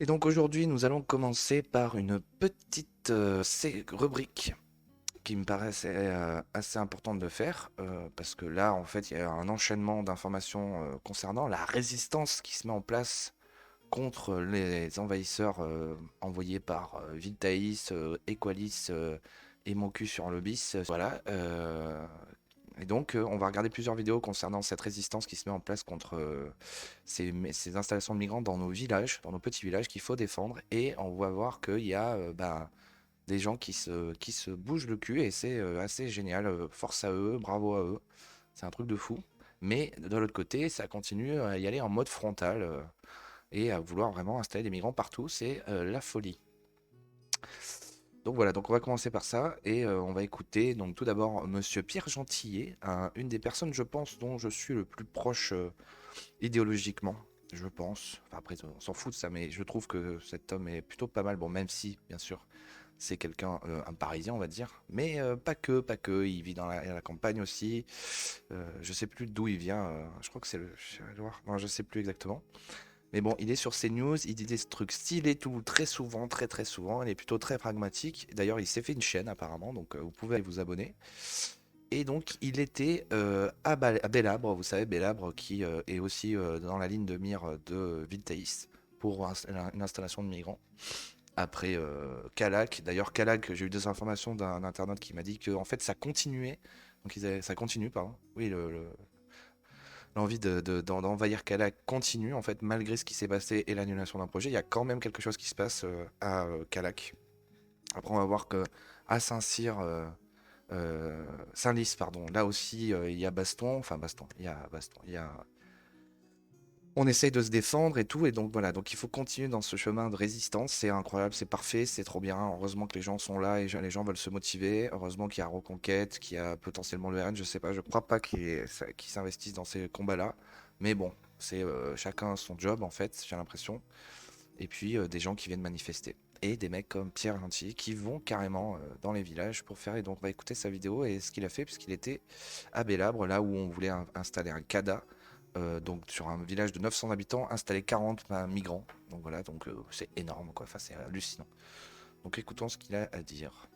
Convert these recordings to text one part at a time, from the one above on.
Et donc aujourd'hui, nous allons commencer par une petite rubrique qui me paraît assez importante de faire, parce que là, en fait, il y a un enchaînement d'informations concernant la résistance qui se met en place contre les envahisseurs envoyés par Viltaïs, Equalis et Moncus sur Lobis. Voilà. Et donc, on va regarder plusieurs vidéos concernant cette résistance qui se met en place contre ces installations de migrants dans nos villages, dans nos petits villages qu'il faut défendre. Et on va voir qu'il y a des gens qui se bougent le cul et c'est assez génial. Force à eux, bravo à eux. C'est un truc de fou. Mais de l'autre côté, ça continue à y aller en mode frontal et à vouloir vraiment installer des migrants partout. C'est la folie. Donc voilà, donc on va commencer par ça et on va écouter donc tout d'abord Monsieur Pierre Gentillet, une des personnes, je pense, dont je suis le plus proche idéologiquement, je pense. Enfin, après, on s'en fout de ça, mais je trouve que cet homme est plutôt pas mal. Bon, même si, bien sûr, c'est quelqu'un, un Parisien, on va dire, mais pas que. Il vit dans la campagne aussi. Je sais plus d'où il vient. Je crois que c'est le Loire. Non, je sais plus exactement. Mais bon, il est sur CNews, il dit des trucs stylés tout, très souvent, très souvent. Il est plutôt très pragmatique. D'ailleurs, il s'est fait une chaîne apparemment, donc vous pouvez aller vous abonner. Et donc, il était à Belabre, vous savez, Belabre qui est aussi dans la ligne de mire de Viltaïs pour une installation de migrants. Après Calac, d'ailleurs Calac, j'ai eu des informations d'un internaute qui m'a dit que en fait ça continuait, donc ça continue, pardon. Oui, l'envie d'envahir Calac continue en fait malgré ce qui s'est passé et l'annulation d'un projet. Il y a quand même quelque chose qui se passe à Calac. Après on va voir que à Saint-Cyr, Saint-Lys, pardon, là aussi il y a baston, enfin baston, il y a baston, il y a on essaye de se défendre et tout, et donc voilà, donc il faut continuer dans ce chemin de résistance, c'est incroyable, c'est parfait, c'est trop bien, heureusement que les gens sont là et les gens veulent se motiver, heureusement qu'il y a Reconquête, qu'il y a potentiellement le RN, je sais pas, je crois pas qu'ils s'investissent dans ces combats-là, mais bon, c'est chacun son job en fait, j'ai l'impression, et puis des gens qui viennent manifester, et des mecs comme Pierre Gentil qui vont carrément dans les villages pour faire, et donc on va écouter sa vidéo et ce qu'il a fait, puisqu'il était à Belabre, là où on voulait installer un CADA, donc sur un village de 900 habitants, installer 40 migrants. Donc voilà, donc c'est énorme quoi, enfin c'est hallucinant. Donc écoutons ce qu'il a à dire.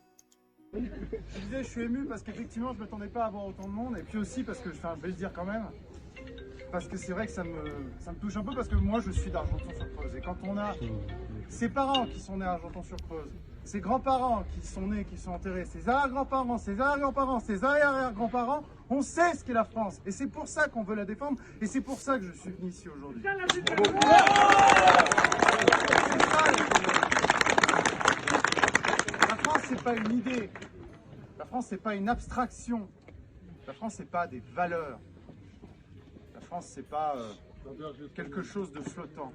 Je disais, je suis ému parce qu'effectivement, je ne m'attendais pas à avoir autant de monde. Et puis aussi parce que, enfin, je vais le dire quand même, parce que c'est vrai que ça me touche un peu parce que moi, je suis d'Argenton-sur-Creuse. Et quand on a ses parents qui sont nés à Argenton-sur-Creuse, ses grands-parents qui sont nés, qui sont enterrés, ses arrière-grands-parents, ses arrière-grands-parents, ses arrière-arrière-grands-parents, on sait ce qu'est la France. Et c'est pour ça qu'on veut la défendre. Et c'est pour ça que je suis venu ici aujourd'hui. La France, c'est pas une idée. La France, c'est pas une abstraction. La France, c'est pas des valeurs. La France, c'est pas quelque chose de flottant.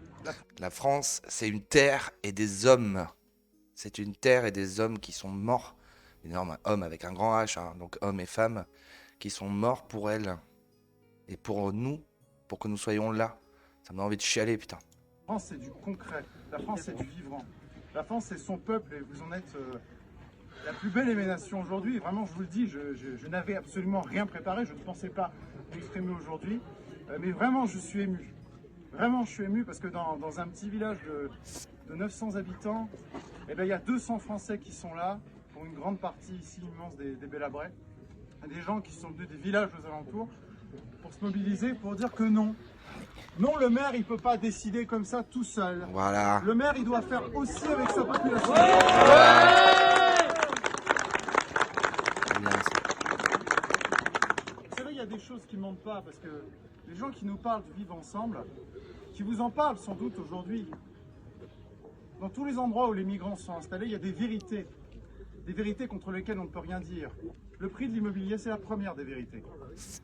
La France, c'est une terre et des hommes. C'est une terre et des hommes qui sont morts. Énorme, hommes avec un grand H, hein, donc hommes et femmes, qui sont morts pour elle. Et pour nous, pour que nous soyons là. Ça me donne envie de chialer, putain. La France, c'est du concret. La France, c'est du vivant. La France, c'est son peuple et vous en êtes la plus belle émanation aujourd'hui. Vraiment, je vous le dis, je n'avais absolument rien préparé. Je ne pensais pas m'exprimer aujourd'hui. Mais vraiment, je suis ému. Vraiment, je suis ému parce que dans un petit village de 900 habitants, eh ben, il y a 200 Français qui sont là, pour une grande partie ici immense des Bélabrais. Des gens qui sont venus des villages aux alentours pour se mobiliser, pour dire que non. Non, le maire, il ne peut pas décider comme ça tout seul. Voilà. Le maire, il doit faire aussi avec sa population. Vous savez, il y a des choses qui ne mentent pas, parce que les gens qui nous parlent de vivre ensemble, qui vous en parlent sans doute aujourd'hui, dans tous les endroits où les migrants sont installés, il y a des vérités contre lesquelles on ne peut rien dire. Le prix de l'immobilier, c'est la première des vérités.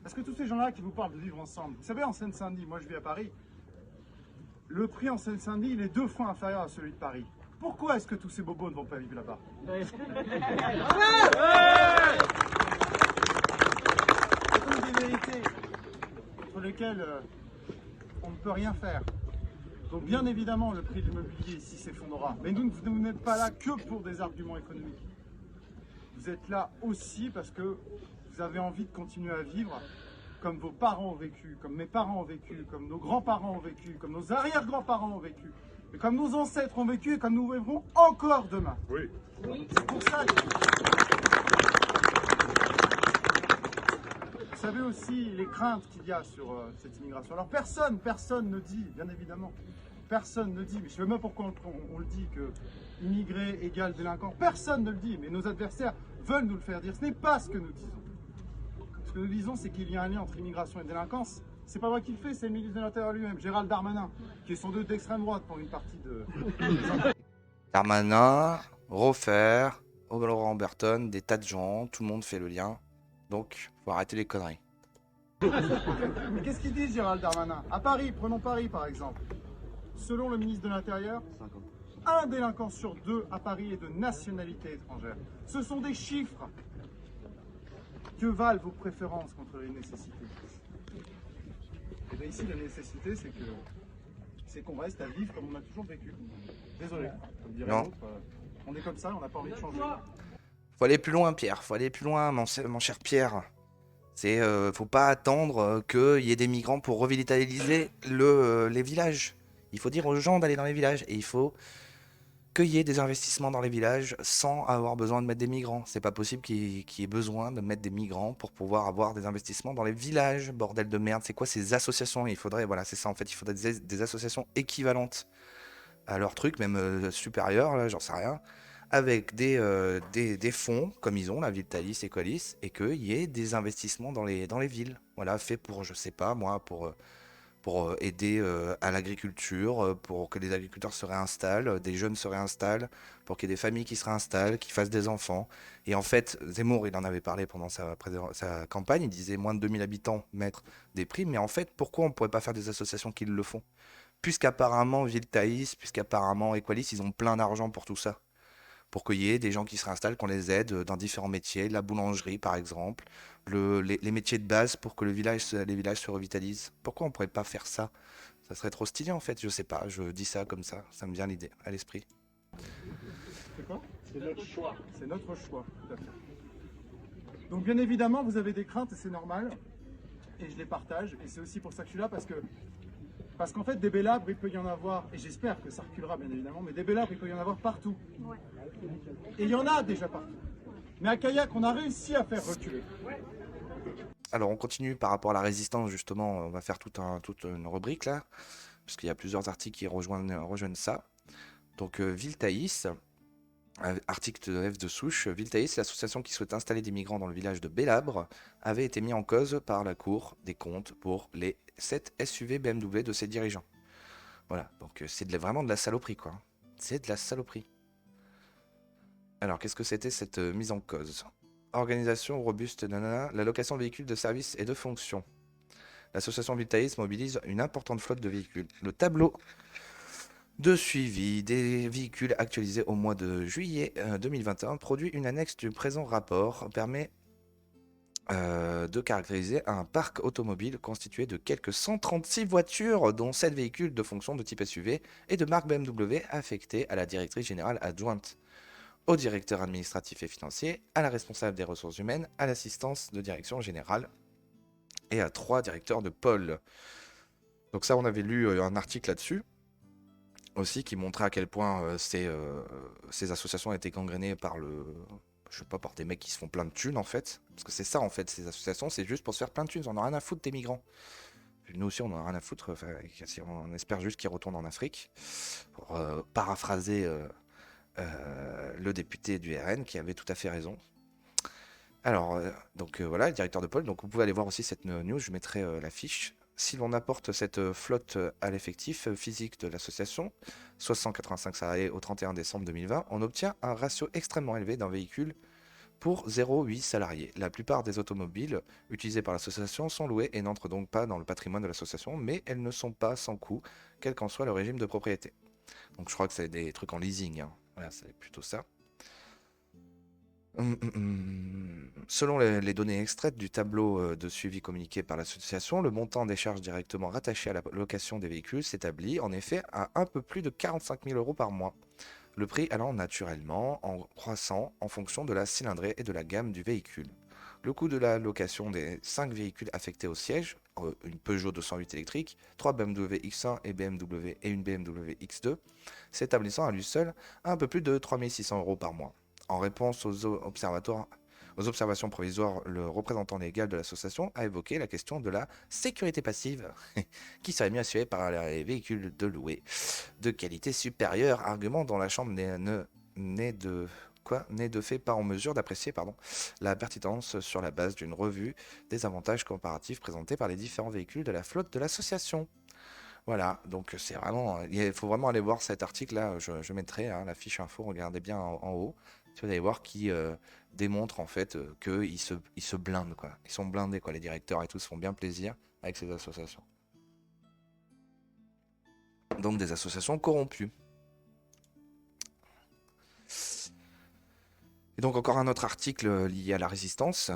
Parce que tous ces gens-là qui vous parlent de vivre ensemble, vous savez, en Seine-Saint-Denis, moi je vis à Paris, le prix en Seine-Saint-Denis, il est 2 fois inférieur à celui de Paris. Pourquoi est-ce que tous ces bobos ne vont pas vivre là-bas? Ce sont des vérités contre lesquelles on ne peut rien faire. Donc bien évidemment, le prix de l'immobilier ici s'effondrera. Mais vous n'êtes pas là que pour des arguments économiques. Vous êtes là aussi parce que vous avez envie de continuer à vivre comme vos parents ont vécu, comme mes parents ont vécu, comme nos grands-parents ont vécu, comme nos arrière-grands-parents ont vécu. et comme nos ancêtres ont vécu et comme nous vivrons encore demain. Oui. C'est pour ça que... Vous savez aussi les craintes qu'il y a sur cette immigration. Alors personne ne dit, bien évidemment, personne ne dit, mais je ne sais même pas pourquoi on le dit, que immigré égale délinquant. Personne ne le dit, mais nos adversaires veulent nous le faire dire. Ce n'est pas ce que nous disons. Ce que nous disons, c'est qu'il y a un lien entre immigration et délinquance. C'est pas moi qui le fais, c'est le ministre de l'Intérieur lui-même, Gérald Darmanin, qui est sans doute d'extrême droite pour une partie de... Darmanin, Rofer, Laurent Berton, des tas de gens, tout le monde fait le lien. Donc, faut arrêter les conneries. Mais qu'est-ce qu'il dit, Gérald Darmanin? À Paris, prenons Paris par exemple. Selon le ministre de l'Intérieur, un délinquant sur deux à Paris est de nationalité étrangère. Ce sont des chiffres. Que valent vos préférences contre les nécessités? Et bien ici, la nécessité, c'est qu'on reste à vivre comme on a toujours vécu. Désolé, comme dirait Non. l'autre, on est comme ça, on n'a pas envie de changer. Faut aller plus loin, Pierre. Faut aller plus loin, mon cher Pierre. Faut pas attendre qu'il y ait des migrants pour revitaliser les villages. Il faut dire aux gens d'aller dans les villages. Et il faut qu'il y ait des investissements dans les villages sans avoir besoin de mettre des migrants. C'est pas possible qu'il y ait besoin de mettre des migrants pour pouvoir avoir des investissements dans les villages. Bordel de merde, c'est quoi ces associations? Il faudrait, voilà, c'est ça en fait, il faudrait des associations équivalentes à leur truc, même supérieurs, là, j'en sais rien, avec des fonds, comme ils ont, la ville Thalys et Colis, et qu'il y ait des investissements dans les villes. Voilà, fait pour, je sais pas, moi, pour aider à l'agriculture, pour que les agriculteurs se réinstallent, des jeunes se réinstallent, pour qu'il y ait des familles qui se réinstallent, qui fassent des enfants. Et en fait, Zemmour, il en avait parlé pendant sa campagne, il disait moins de 2000 habitants mettre des primes, mais en fait, pourquoi on ne pourrait pas faire des associations qui le font? Puisqu'apparemment, Ville Thaïs, puisqu'apparemment Equalis, ils ont plein d'argent pour tout ça. Pour qu'il y ait des gens qui se réinstallent, qu'on les aide dans différents métiers, la boulangerie par exemple, les métiers de base pour que les villages se revitalisent. Pourquoi on pourrait pas faire ça? Ça serait trop stylé en fait, je sais pas, je dis ça comme ça me vient l'idée, à l'esprit. C'est quoi? C'est notre choix. C'est notre choix, tout à fait. Donc bien évidemment, vous avez des craintes et c'est normal. Et je les partage. Et c'est aussi pour ça que je suis là, parce qu'en fait, des bélabres, il peut y en avoir, et j'espère que ça reculera bien évidemment, mais des bélabres, il peut y en avoir partout. Et il y en a déjà partout. Mais à Kayak, on a réussi à faire reculer. Alors on continue par rapport à la résistance justement, on va faire toute une rubrique là, puisqu'il y a plusieurs articles qui rejoignent ça. Donc Ville Thaïs, article de F de souche, Ville Thaïs, l'association qui souhaite installer des migrants dans le village de Bélabre, avait été mis en cause par la Cour des comptes pour les 7 SUV BMW de ses dirigeants. Voilà, donc c'est vraiment de la saloperie quoi. C'est de la saloperie. Alors qu'est-ce que c'était cette mise en cause? Organisation robuste, nanana, la location de véhicules de service et de fonction. L'association Vitaïs mobilise une importante flotte de véhicules. Le tableau de suivi des véhicules actualisé au mois de juillet 2021 produit une annexe du présent rapport permet de caractériser un parc automobile constitué de quelques 136 voitures, dont 7 véhicules de fonction de type SUV et de marque BMW affectés à la directrice générale adjointe, au directeur administratif et financier, à la responsable des ressources humaines, à l'assistance de direction générale et à 3 directeurs de pôle. Donc ça, on avait lu un article là-dessus aussi qui montrait à quel point ces associations étaient gangrénées par je sais pas, par des mecs qui se font plein de thunes en fait. Parce que c'est ça en fait, ces associations, c'est juste pour se faire plein de thunes. On en a rien à foutre des migrants. Nous aussi, on en a rien à foutre. Enfin, on espère juste qu'ils retournent en Afrique. Pour paraphraser le député du RN qui avait tout à fait raison. Alors, donc voilà, le directeur de pôle. Donc vous pouvez aller voir aussi cette news, je mettrai la fiche. Si l'on apporte cette flotte à l'effectif physique de l'association, soit 185 salariés au 31 décembre 2020, on obtient un ratio extrêmement élevé d'un véhicule pour 0,8 salariés. La plupart des automobiles utilisées par l'association sont louées et n'entrent donc pas dans le patrimoine de l'association, mais elles ne sont pas sans coût, quel qu'en soit le régime de propriété. Donc je crois que c'est des trucs en leasing, hein. Voilà, c'est plutôt ça. Selon les données extraites du tableau de suivi communiqué par l'association, le montant des charges directement rattachées à la location des véhicules s'établit en effet à un peu plus de 45 000 € par mois. Le prix allant naturellement en croissant en fonction de la cylindrée et de la gamme du véhicule. Le coût de la location des 5 véhicules affectés au siège, une Peugeot 208 électrique, 3 BMW X1 et une BMW X2, s'établissant à lui seul à un peu plus de 3 600 € par mois. En réponse aux observations provisoires, le représentant légal de l'association a évoqué la question de la sécurité passive, qui serait mieux assurée par les véhicules de louer de qualité supérieure, argument dont la Chambre n'est de fait pas en mesure d'apprécier la pertinence sur la base d'une revue des avantages comparatifs présentés par les différents véhicules de la flotte de l'association. Voilà, donc c'est vraiment, il faut vraiment aller voir cet article-là, je mettrai la fiche info, regardez bien en haut, vous allez voir qui démontre en fait qu'ils se blindent, quoi. Ils sont blindés, quoi, les directeurs et tout se font bien plaisir avec ces associations. Donc des associations corrompues. Et donc encore un autre article lié à la résistance.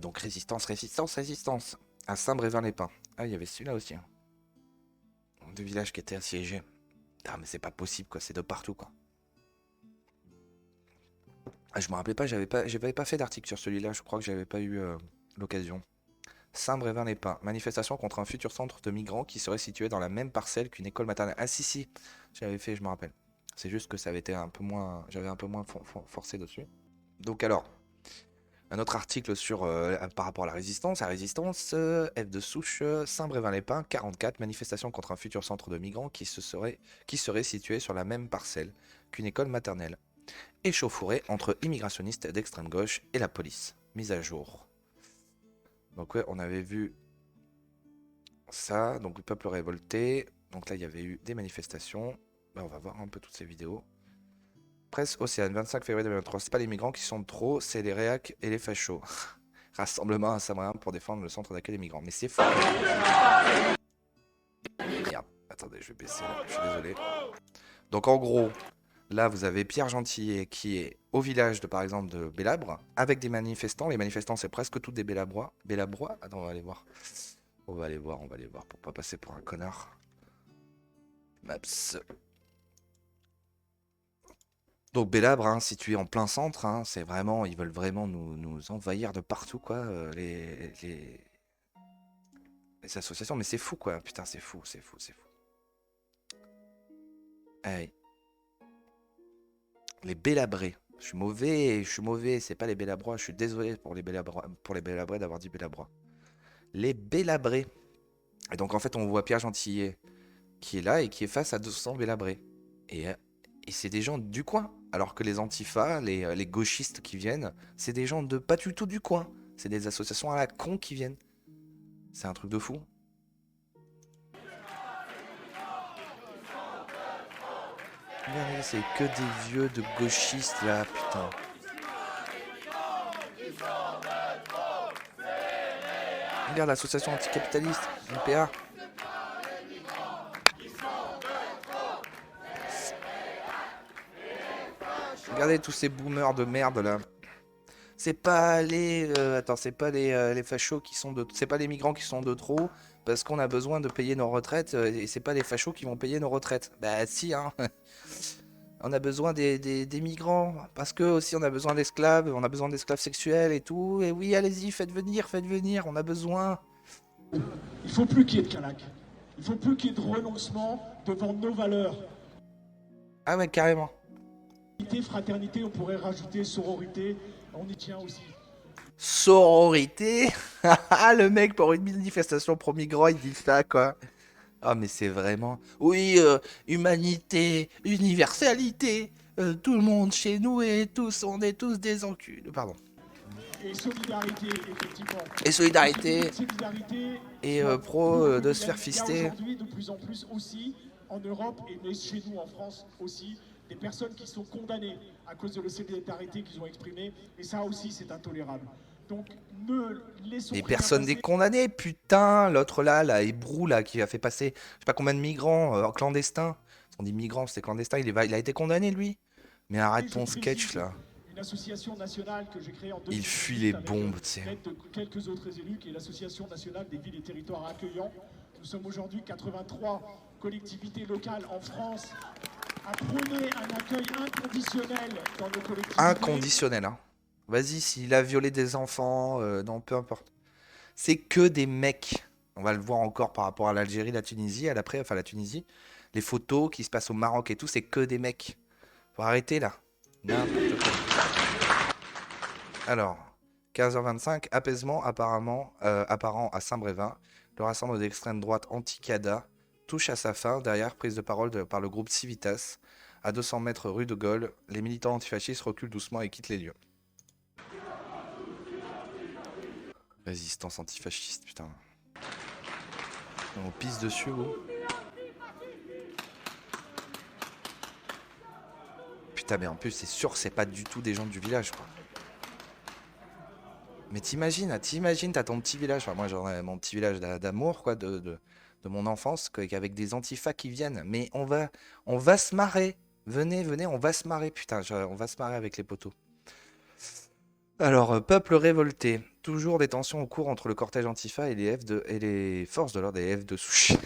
Donc résistance. À Saint-Brévin-les-Pins. Ah, il y avait celui-là aussi. Hein. Deux villages qui étaient assiégés. Ah, mais c'est pas possible, quoi. C'est de partout, quoi. Ah, je me rappelais pas, j'avais pas fait d'article sur celui-là. Je crois que j'avais pas eu l'occasion. Saint-Brévin-les-Pins. Manifestation contre un futur centre de migrants qui serait situé dans la même parcelle qu'une école maternelle. Ah si, j'avais fait, je me rappelle. C'est juste que ça avait été un peu moins, j'avais un peu moins forcé dessus. Donc alors, un autre article sur par rapport à la résistance. La résistance, F de souche, Saint-Brévin-les-Pins, 44, manifestation contre un futur centre de migrants qui serait situé sur la même parcelle qu'une école maternelle. Échauffourée entre immigrationnistes d'extrême gauche et la police. Mise à jour. Donc ouais, on avait vu ça, donc le peuple révolté. Donc là, il y avait eu des manifestations. Ben, on va voir un peu toutes ces vidéos. Presse Océane, 25 février 2023. C'est pas les migrants qui sont trop, c'est les réacs et les fachos. Rassemblement à Saint-Brévin pour défendre le centre d'accueil des migrants. Mais c'est fou. Merde, attendez, je vais baisser là, je suis désolé. Donc en gros, là vous avez Pierre Gentillet qui est au village de par exemple de Bélabre avec des manifestants. Les manifestants c'est presque tous des Bélabrois. Bélabrois? Attends, on va aller voir. On va aller voir pour pas passer pour un connard. Maps. Donc Bélabre, hein, situé en plein centre, hein, c'est vraiment, ils veulent vraiment nous envahir de partout, quoi, les associations, mais c'est fou, quoi, putain, c'est fou. Hey. Les Bélabrés, je suis mauvais, c'est pas les Bélabrois, je suis désolé pour les Bélabrés d'avoir dit Bélabrois. Les Bélabrés. Et donc en fait, on voit Pierre Gentillet qui est là et qui est face à 200 Bélabrés. Et c'est des gens du coin. Alors que les antifas, les gauchistes qui viennent, c'est des gens de pas du tout du coin. C'est des associations à la con qui viennent. C'est un truc de fou. Regardez, c'est que des vieux de gauchistes là, putain. Regarde l'association anticapitaliste, l'IPA. Regardez tous ces boomers de merde là. C'est pas les c'est pas les fachos qui sont c'est pas les migrants qui sont de trop parce qu'on a besoin de payer nos retraites et c'est pas les fachos qui vont payer nos retraites. Bah si hein. On a besoin des migrants parce que aussi on a besoin d'esclaves, on a besoin d'esclaves sexuels et tout. Et oui, allez-y, faites venir, on a besoin. Il faut plus qu'il y ait de calac. Il faut plus qu'il y ait de renoncement devant nos valeurs. Ah ouais, carrément. Fraternité, on pourrait rajouter sororité, on y tient aussi. Sororité. Le mec pour une manifestation pro-migrants, il dit ça quoi. Ah mais c'est vraiment... Oui, humanité, universalité, tout le monde chez nous et tous, on est tous des enculs. Pardon. Et solidarité, effectivement. Et solidarité. Et pro de se faire fister. fister. Aujourd'hui, de plus en plus aussi, en Europe et chez nous en France aussi, des personnes qui sont condamnées à cause de la solidarité qu'ils ont exprimée. Et ça aussi, c'est intolérable. Donc, ne laissons Les rien personnes passer. des condamnés, putain, l'autre là, Hébrou là, qui a fait passer, je sais pas combien de migrants clandestins. On dit migrants, c'est clandestin, il a été condamné lui. Mais arrête ton sketch là. Une association nationale que j'ai créée en 2018. Il fuit les bombes, tu sais. Avec quelques autres élus, qui est l'association nationale des villes et territoires accueillants. Nous sommes aujourd'hui 83 collectivités locales en France à prôner un accueil inconditionnel dans nos collectivités. Inconditionnel, hein. Vas-y, s'il a violé des enfants, non, peu importe. C'est que des mecs. On va le voir encore par rapport à l'Algérie, la Tunisie, à l'après, enfin la Tunisie. Les photos qui se passent au Maroc et tout, c'est que des mecs. Faut arrêter là. N'importe quoi. Alors, 15h25, apaisement apparent à Saint-Brévin. Le rassemblement d'extrême droite anti-CADA touche à sa fin. Derrière, prise de parole par le groupe Civitas. À 200 mètres rue de Gaulle, les militants antifascistes reculent doucement et quittent les lieux. Résistance antifasciste, putain. On pisse dessus, vous. Putain, mais en plus, c'est sûr que c'est pas du tout des gens du village, quoi. Mais t'imagines, t'as ton petit village. Enfin, moi, j'aurais mon petit village d'amour, quoi, de mon enfance, avec des antifas qui viennent. Mais on va se marrer. Venez, on va se marrer, putain, on va se marrer avec les poteaux. Alors, peuple révolté. Toujours des tensions au cours entre le cortège antifa et les forces de l'ordre, les F de Souchi.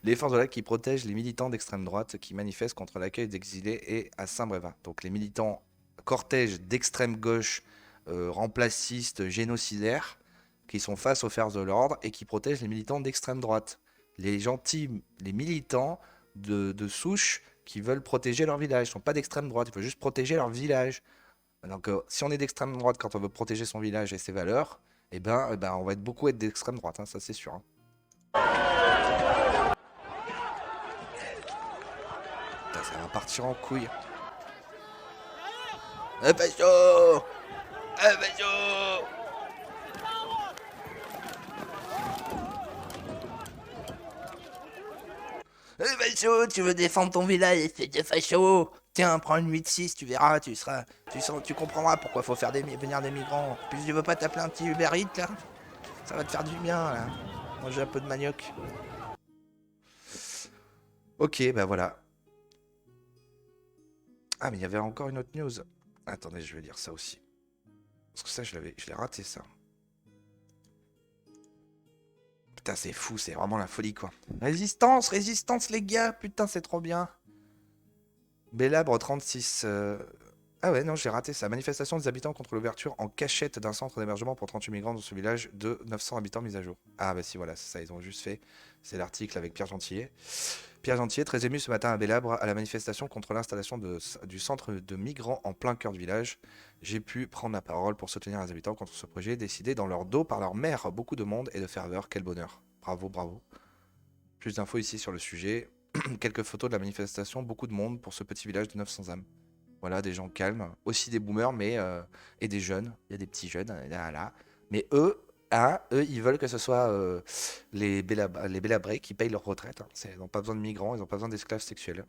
Les forces de l'ordre qui protègent les militants d'extrême droite qui manifestent contre l'accueil d'exilés et à Saint-Brévin. Donc les militants cortège d'extrême gauche, remplacistes, génocidaires, qui sont face aux forces de l'ordre et qui protègent les militants d'extrême droite. Les gentils, les militants de souche qui veulent protéger leur village. Ils ne sont pas d'extrême droite, il faut juste protéger leur village. Donc si on est d'extrême droite quand on veut protéger son village et ses valeurs, on va beaucoup être d'extrême droite, hein, ça c'est sûr. Hein. Putain, ça va partir en couille. Facho Facho Facho, tu veux défendre ton village, espèce de facho. Tiens, prends une 8-6, tu verras, tu comprendras pourquoi faut faire venir des migrants. Puis tu veux pas t'appeler un petit Uber Eats, là? Ça va te faire du bien, là. Manger un peu de manioc. Ok, bah voilà. Ah, mais il y avait encore une autre news. Attendez, je vais lire ça aussi. Parce que ça, je l'ai raté, ça. Putain, c'est fou, c'est vraiment la folie, quoi. Résistance, les gars. Putain, c'est trop bien. Bélabre 36. Ah ouais, non, j'ai raté ça. Manifestation des habitants contre l'ouverture en cachette d'un centre d'hébergement pour 38 migrants dans ce village de 900 habitants mis à jour. Ah bah si, voilà, c'est ça, ils ont juste fait. C'est l'article avec Pierre Gentillet. Pierre Gentillet, très ému ce matin à Bélabre à la manifestation contre l'installation du centre de migrants en plein cœur du village. J'ai pu prendre la parole pour soutenir les habitants contre ce projet décidé dans leur dos par leur maire. Beaucoup de monde et de ferveur, quel bonheur. Bravo, bravo. Plus d'infos ici sur le sujet. Quelques photos de la manifestation, beaucoup de monde pour ce petit village de 900 âmes. Voilà, des gens calmes, aussi des boomers, et des jeunes. Il y a des petits jeunes, là. Mais eux, ils veulent que ce soit les Bélabrés qui payent leur retraite. Hein. Ils n'ont pas besoin de migrants, ils n'ont pas besoin d'esclaves sexuels.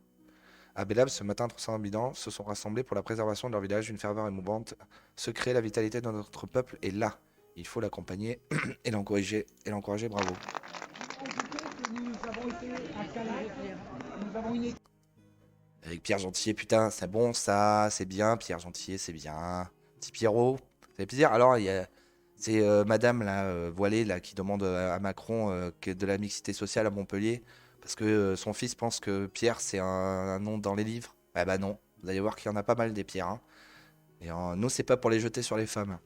À Bélab, ce matin, 300 habitants se sont rassemblés pour la préservation de leur village. Une ferveur émouvante se crée, la vitalité de notre peuple est là. Il faut l'accompagner et l'encourager, bravo. Avec Pierre Gentillet, putain, c'est bon ça, c'est bien, Pierre Gentillet, c'est bien. Petit Pierrot, ça fait plaisir. Alors, c'est madame là, voilée là, qui demande à Macron de la mixité sociale à Montpellier, parce que son fils pense que Pierre c'est un nom dans les livres. Ah bah non, vous allez voir qu'il y en a pas mal des Pierres. Hein. Et nous, c'est pas pour les jeter sur les femmes.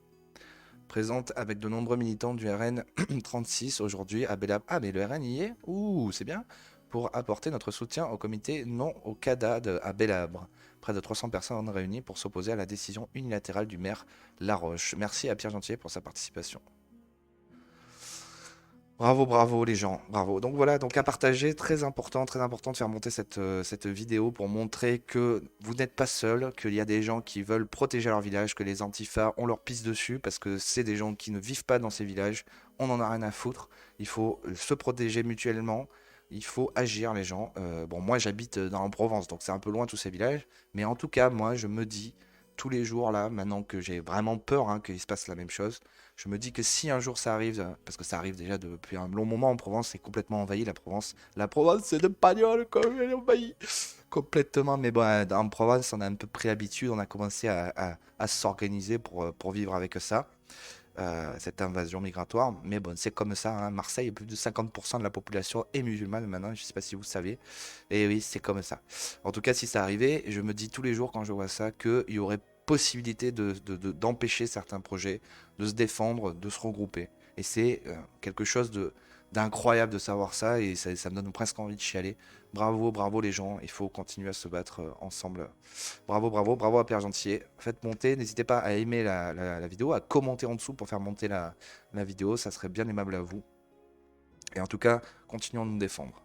Présente avec de nombreux militants du RN 36 aujourd'hui à Bellab. Ah, mais le RN y est? Ouh, c'est bien. Pour apporter notre soutien au comité non au CADA à Bellabre. Près de 300 personnes réunies pour s'opposer à la décision unilatérale du maire Laroche. Merci à Pierre Gentillet pour sa participation. Bravo, bravo les gens, bravo. Donc voilà, donc à partager, très important de faire monter cette vidéo pour montrer que vous n'êtes pas seul, qu'il y a des gens qui veulent protéger leur village, que les antifas, on leur pisse dessus parce que c'est des gens qui ne vivent pas dans ces villages, on n'en a rien à foutre, il faut se protéger mutuellement, il faut agir les gens. Bon, moi j'habite dans la Provence, donc c'est un peu loin tous ces villages, mais en tout cas, moi je me dis tous les jours là, maintenant que j'ai vraiment peur hein, qu'il se passe la même chose, je me dis que si un jour ça arrive, parce que ça arrive déjà depuis un long moment en Provence, c'est complètement envahi la Provence. La Provence, c'est de pagnol, comme elle est envahie. Complètement, mais bon, en Provence, on a un peu pris l'habitude, on a commencé à s'organiser pour vivre avec ça, cette invasion migratoire. Mais bon, c'est comme ça, hein. Marseille, plus de 50% de la population est musulmane maintenant, je sais pas si vous savez. Et oui, c'est comme ça. En tout cas, si ça arrivait, je me dis tous les jours quand je vois ça qu'il y aurait possibilité d'empêcher certains projets de se défendre, de se regrouper. Et c'est quelque chose d'incroyable de savoir ça, et ça me donne presque envie de chialer. Bravo, bravo les gens, il faut continuer à se battre ensemble. Bravo, bravo, bravo à Pierre Gentier. Faites monter, n'hésitez pas à aimer la vidéo, à commenter en dessous pour faire monter la vidéo, ça serait bien aimable à vous. Et en tout cas, continuons de nous défendre.